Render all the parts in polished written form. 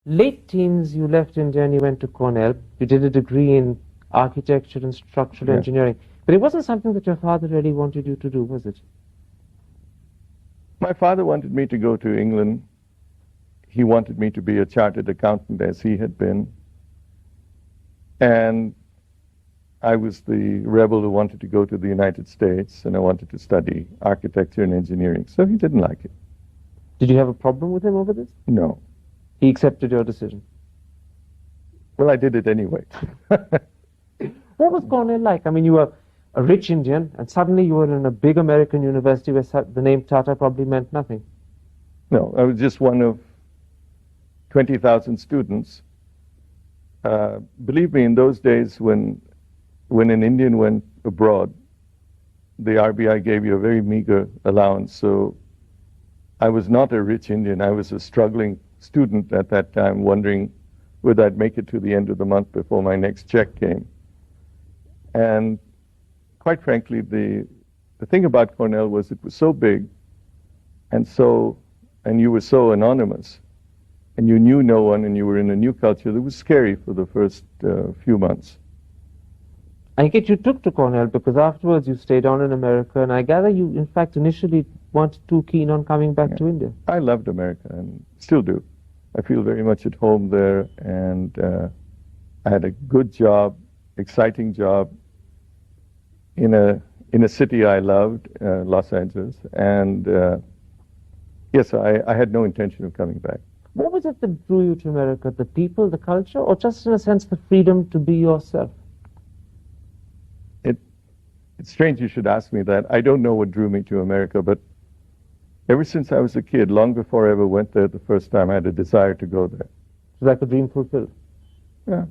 Late teens, you left India and you went to Cornell. You did a degree in architecture and structural engineering. But it wasn't something that your father really wanted you to do, was it? My father wanted me to go to England. He wanted me to be a chartered accountant as he had been. And I was the rebel who wanted to go to the United States, and I wanted to study architecture and engineering. So he didn't like it. Did you have a problem with him over this? No. He accepted your decision? Well, I did it anyway. What was Cornell like? I mean, you were a rich Indian, and suddenly you were in a big American university where the name Tata probably meant nothing. No, I was just one of 20,000 students. Believe me, in those days when an Indian went abroad, the RBI gave you a very meager allowance. So I was not a rich Indian. I was a struggling student at that time, wondering whether I'd make it to the end of the month before my next check came. And quite frankly, the thing about Cornell was it was so big, and you were so anonymous, and you knew no one, and you were in a new culture. It was scary for the first few months. I get you took to Cornell because afterwards you stayed on in America, and I gather you, in fact, initially weren't too keen on coming back to India. I loved America and still do. I feel very much at home there, and I had a good job, exciting job in a city I loved, Los Angeles, and yes, I had no intention of coming back. What was it that drew you to America? The people, the culture, or just in a sense the freedom to be yourself? It's strange you should ask me that. I don't know what drew me to America, but ever since I was a kid, long before I ever went there the first time, I had a desire to go there. It's like a dream fulfilled. Yeah,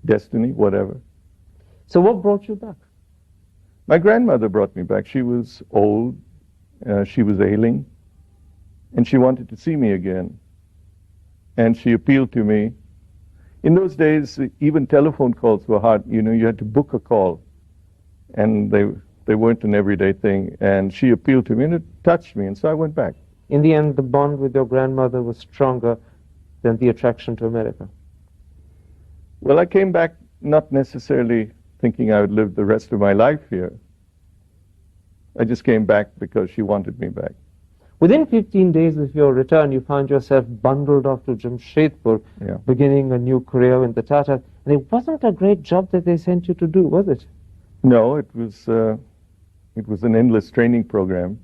destiny, whatever. So what brought you back? My grandmother brought me back. She was old, she was ailing, and she wanted to see me again. And she appealed to me. In those days, even telephone calls were hard. You know, you had to book a call, and they weren't an everyday thing. And she appealed to me, and it touched me, and so I went back. In the end, the bond with your grandmother was stronger than the attraction to America. Well, I came back not necessarily thinking I would live the rest of my life here. I just came back because she wanted me back. Within 15 days of your return, you found yourself bundled off to Jamshedpur, beginning a new career in the Tata. And it wasn't a great job that they sent you to do, was it? No, it was an endless training program.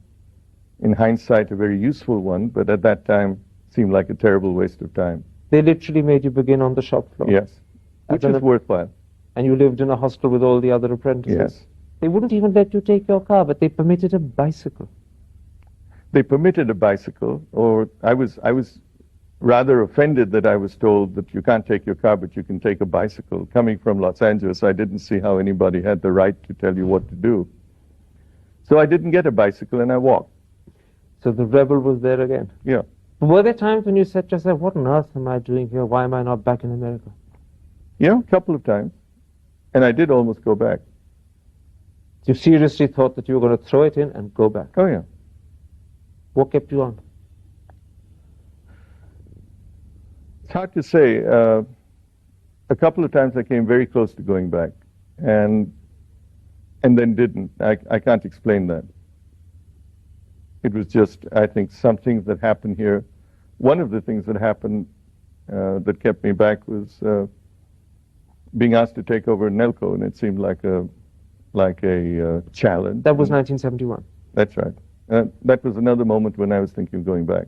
In hindsight, a very useful one, but at that time, seemed like a terrible waste of time. They literally made you begin on the shop floor. Yes, which is worthwhile. And you lived in a hostel with all the other apprentices. Yes. They wouldn't even let you take your car, but they permitted a bicycle. They permitted a bicycle, or I was rather offended that I was told that you can't take your car, but you can take a bicycle. Coming from Los Angeles, I didn't see how anybody had the right to tell you what to do. So I didn't get a bicycle, and I walked. So the rebel was there again? Yeah. Were there times when you said to yourself, what on earth am I doing here? Why am I not back in America? Yeah, a couple of times. And I did almost go back. You seriously thought that you were going to throw it in and go back? Oh, yeah. What kept you on? It's hard to say. A couple of times I came very close to going back, and then didn't. I can't explain that. It was just, I think, something that happened here. One of the things that happened that kept me back was being asked to take over Nelco, and it seemed like a challenge. That was 1971. That's right. That was another moment when I was thinking of going back.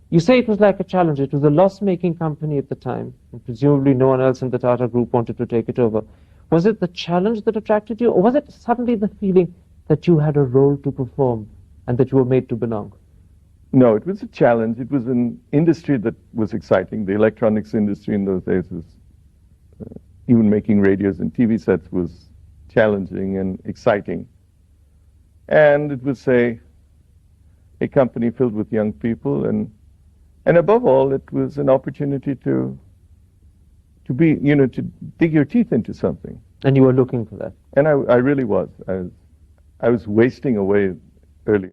You say it was like a challenge. It was a loss-making company at the time, and presumably no one else in the Tata Group wanted to take it over. Was it the challenge that attracted you, or was it suddenly the feeling that you had a role to perform and that you were made to belong? No, it was a challenge. It was an industry that was exciting. The electronics industry in those days was, even making radios and TV sets was challenging and exciting. And it was a company filled with young people, and above all, it was an opportunity to be, to dig your teeth into something. And you were looking for that. And I really was. I was wasting away early.